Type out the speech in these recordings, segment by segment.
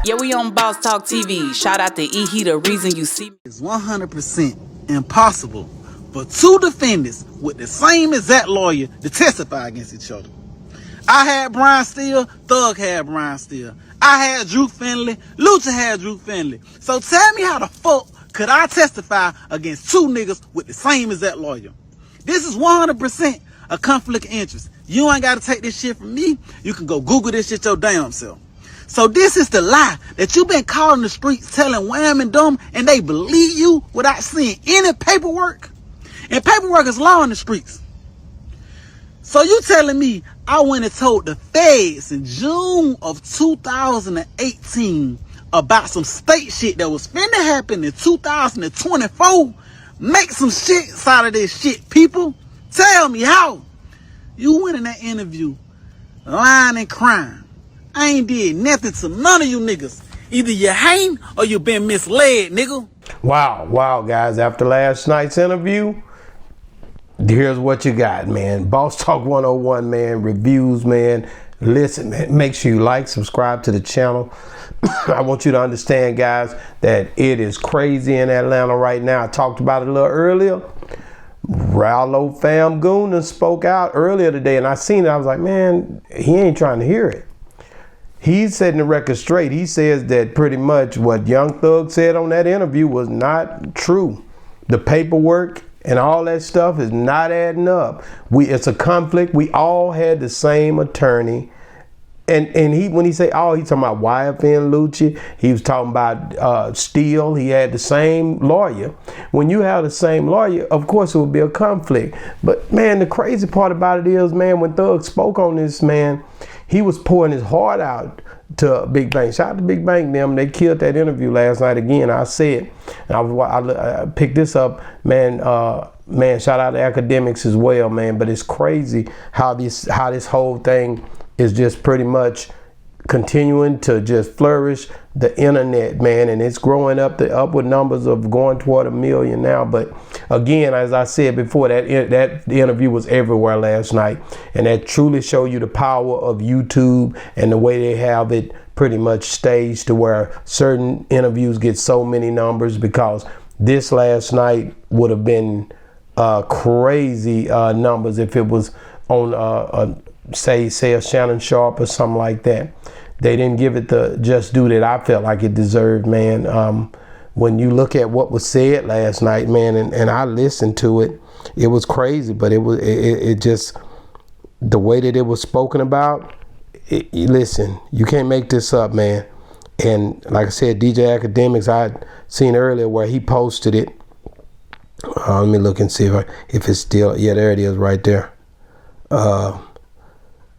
Yeah, we on Boss Talk TV. Shout out to E. He the reason you see me. It's 100% impossible for two defendants with the same exact lawyer to testify against each other. I had Brian Steele, Thug had Brian Steele. I had Drew Finley, Lucha had Drew Finley. So tell me how the fuck could I testify against two niggas with the same exact lawyer? This is 100% a conflict of interest. You ain't gotta take this shit from me. You can go Google this shit your damn self. So this is the lie that you've been calling the streets telling wham and dumb, and they believe you without seeing any paperwork. And paperwork is law in the streets. So you telling me I went and told the feds in June of 2018 about some state shit that was finna happen in 2024? Make some shit out of this shit, people. Tell me how. You went in that interview lying and crying. I ain't did nothing to none of you niggas. Either you ain't or you been misled, nigga. Wow, guys. After last night's interview, here's what you got, man. Boss Talk 101, man. Reviews, man. Listen, man. Make sure you like, subscribe to the channel. I want you to understand, guys, that it is crazy in Atlanta right now. I talked about it a little earlier. Ralo Fam Goon spoke out earlier today, and I seen it. I was like, man, he ain't trying to hear it. He's setting the record straight. He says that pretty much what Young Thug said on that interview was not true. The paperwork and all that stuff is not adding up. It's a conflict. We all had the same attorney. And he, when he say all, he's talking about YFN Lucci. He was talking about Steele. He had the same lawyer. When you have the same lawyer, of course it would be a conflict. But man, the crazy part about it is, man, when Thug spoke on this, man, he was pouring his heart out to Big Bang. Shout out to Big Bang, them. They killed that interview last night again. I said, and I picked this up, man. Man, shout out to academics as well, man. But it's crazy how this whole thing is just pretty much continuing to just flourish the internet, man, and it's growing up the upward numbers of going toward 1 million now. But again, as I said before, that interview was everywhere last night, and that truly show you the power of YouTube and the way they have it pretty much staged to where certain interviews get so many numbers, because this last night would have been crazy numbers if it was on say a Shannon Sharp or something like that. They didn't give it the just due that I felt like it deserved, man. When you look at what was said last night, man, and I listened to it, it was crazy, but it just, the way that it was spoken about, listen, you can't make this up, man. And like I said, DJ Academics, I had seen earlier where he posted it. Let me look and see if it's still, yeah, there it is right there.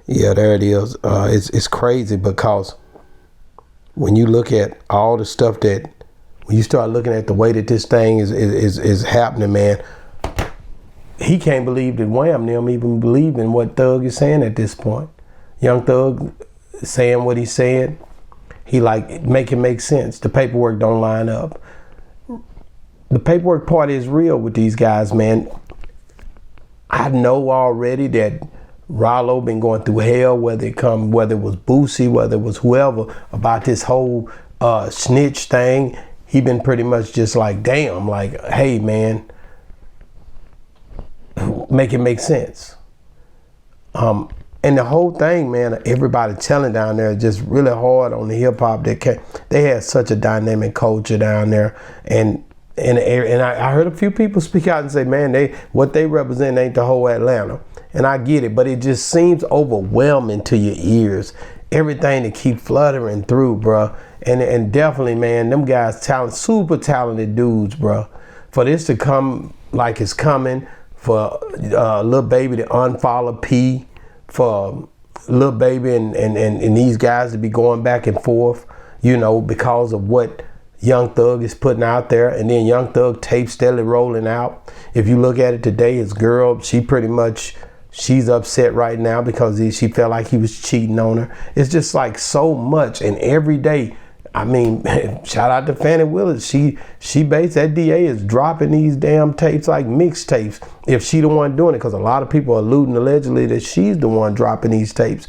Yeah, there it is. It's crazy, because when you look at all the stuff that, when you start looking at the way that this thing is happening, man, he can't believe that Wham them even believe in what Thug is saying at this point. Young Thug saying what he said, he like make it make sense. The paperwork don't line up. The paperwork part is real with these guys, man. I know already that Ralo been going through hell, whether it was Boosie, whether it was whoever, about this whole snitch thing. He been pretty much just like, damn, like, hey man, make it make sense. And the whole thing, man, everybody telling down there is just really hard on the hip hop. They had such a dynamic culture down there, and I heard a few people speak out and say, man, what they represent ain't the whole Atlanta. And I get it, but it just seems overwhelming to your ears. Everything that keep fluttering through, bro. And definitely, man, them guys super talented dudes, bro. For this to come like it's coming, for Lil Baby to unfollow P, for Lil Baby and these guys to be going back and forth, you know, because of what Young Thug is putting out there, and then Young Thug tape steadily rolling out. If you look at it today, his girl, she's upset right now because she felt like he was cheating on her. It's just like so much, and every day, I mean, shout out to Fannie Willis. She based that DA is dropping these damn tapes like mixtapes if she the one doing it, because a lot of people are alluding allegedly that she's the one dropping these tapes.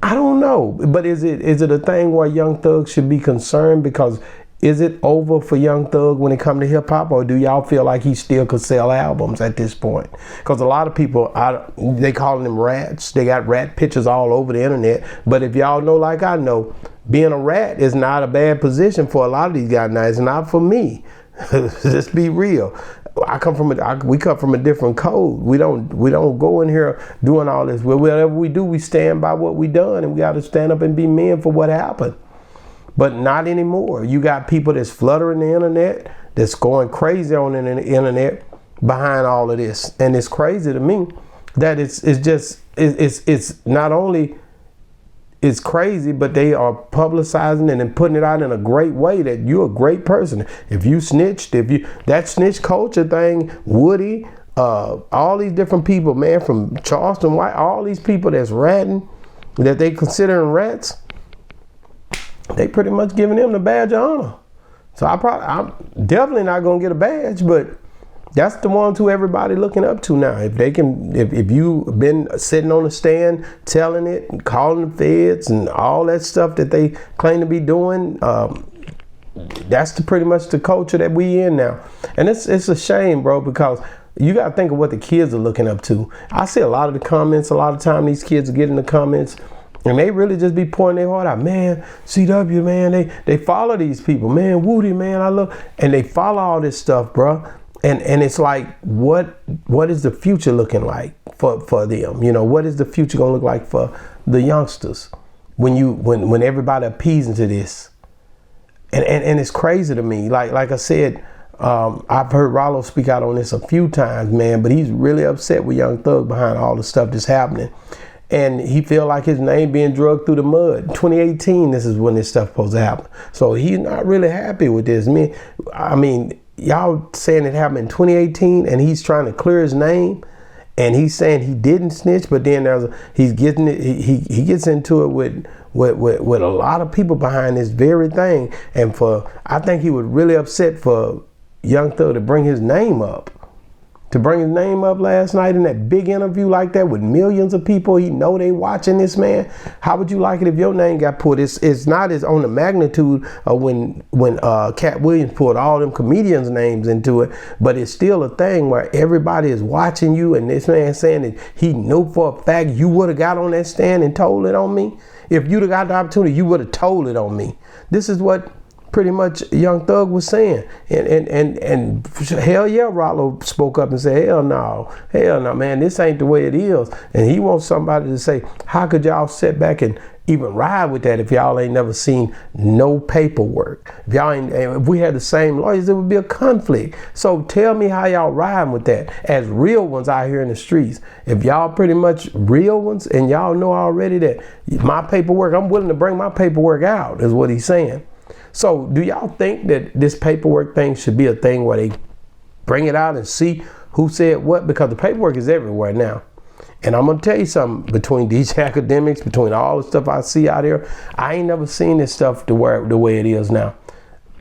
I don't know, but is it a thing where Young Thug should be concerned? Because is it over for Young Thug when it comes to hip hop, or do y'all feel like he still could sell albums at this point? Because a lot of people, they calling them rats. They got rat pictures all over the internet. But if y'all know, like I know, being a rat is not a bad position for a lot of these guys. Now, it's not for me. Let's be real. We come from a different code. We don't go in here doing all this. Whatever we do, we stand by what we done, and we got to stand up and be men for what happened. But not anymore. You got people that's fluttering the internet, that's going crazy on the internet behind all of this, and it's crazy to me that it's not only it's crazy, but they are publicizing it and putting it out in a great way that you're a great person. If you snitched, that snitch culture thing, Woody, all these different people, man, from Charleston White, all these people that's ratting, that they considering rats, they pretty much giving them the badge of honor. So I'm definitely not gonna get a badge, but that's the ones who everybody looking up to now. If you been sitting on the stand telling it and calling the feds and all that stuff that they claim to be doing, that's pretty much the culture that we in now. And it's a shame, bro, because you got to think of what the kids are looking up to. I see a lot of the comments, a lot of time these kids are getting the comments, and they really just be pouring their heart out. Man, CW, man, they follow these people. Man, Woody, man, I love, and they follow all this stuff, bro. And it's like, what is the future looking like for them? You know, what is the future gonna look like for the youngsters when everybody appeasing to this? And it's crazy to me. Like I said, I've heard Ralo speak out on this a few times, man, but he's really upset with Young Thug behind all the stuff that's happening. And he feel like his name being drugged through the mud. 2018, this is when this stuff supposed to happen. So he's not really happy with this. I mean, y'all saying it happened in 2018 and he's trying to clear his name, and he's saying he didn't snitch, but then he gets into it with a lot of people behind this very thing. And I think he was really upset for Young Thug to bring his name up. Last night in that big interview like that with millions of people, he know they watching this, man. How would you like it if your name got put? It's not as on the magnitude of when Cat Williams put all them comedians' names into it, but it's still a thing where everybody is watching you, and this man saying that he knew for a fact you would have got on that stand and told it on me. If you'd have got the opportunity, you would have told it on me. This is what pretty much Young Thug was saying, and hell yeah, Ralo spoke up and said, hell no, man, this ain't the way it is. And he wants somebody to say, how could y'all sit back and even ride with that if y'all ain't never seen no paperwork? If we had the same lawyers, there would be a conflict. So tell me how y'all riding with that as real ones out here in the streets. If y'all pretty much real ones and y'all know already that my paperwork, I'm willing to bring my paperwork out, is what he's saying. So do y'all think that this paperwork thing should be a thing where they bring it out and see who said what? Because the paperwork is everywhere now. And I'm going to tell you something, between these academics, between all the stuff I see out here, I ain't never seen this stuff the way it is now.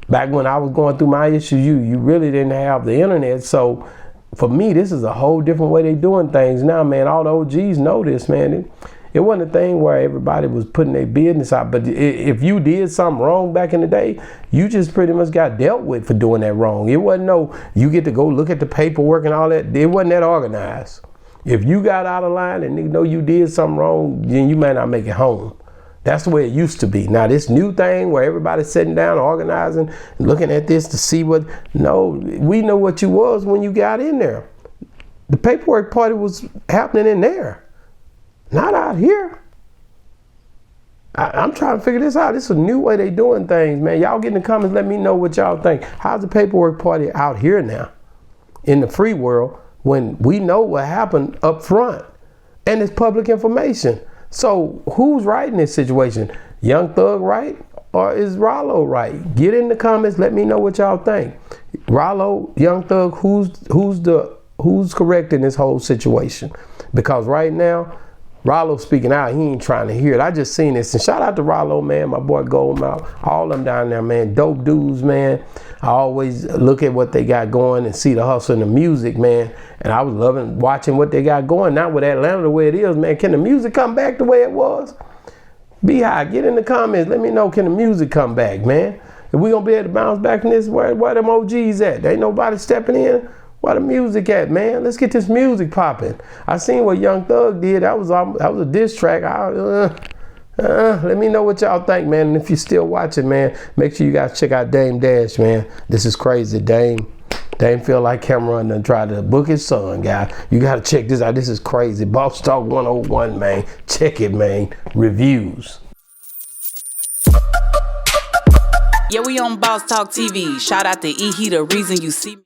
Back when I was going through my issues, you really didn't have the internet. So for me, this is a whole different way they doing things now, man. All the OGs know this, man. It wasn't a thing where everybody was putting their business out, but if you did something wrong back in the day, you just pretty much got dealt with for doing that wrong. It wasn't you get to go look at the paperwork and all that. It wasn't that organized. If you got out of line and nigga know you did something wrong, then you may not make it home. That's the way it used to be. Now this new thing where everybody's sitting down, organizing, looking at this to see we know what you was when you got in there. The paperwork party was happening in there. Not out here. I'm trying to figure this out. This is a new way they doing things, man. Y'all get in the comments, let me know what y'all think. How's the paperwork party out here now in the free world when we know what happened up front and it's public information? So who's right in this situation? Young Thug right or is Ralo right? Get in the comments, let me know what y'all think. Ralo, Young Thug, who's correct in this whole situation? Because right now, Ralo speaking out, he ain't trying to hear it. I just seen this. And shout out to Ralo, man, my boy Goldmouth, all them down there, man. Dope dudes, man. I always look at what they got going and see the hustle in the music, man. And I was loving watching what they got going. Not with Atlanta the way it is, man. Can the music come back the way it was? Be high. Get in the comments. Let me know, can the music come back, man? If we gonna be able to bounce back from this, where them OGs at? Ain't nobody stepping in. Where the music at, man? Let's get this music popping. I seen what Young Thug did. That was a diss track. Let me know what y'all think, man. And if you're still watching, man, make sure you guys check out Dame Dash, man. This is crazy. Dame feel like Cameron and try to book his son, guy. You gotta check this out. This is crazy. Boss Talk 101, man. Check it, man. Reviews. Yeah, we on Boss Talk TV. Shout out to E. He the reason you see me.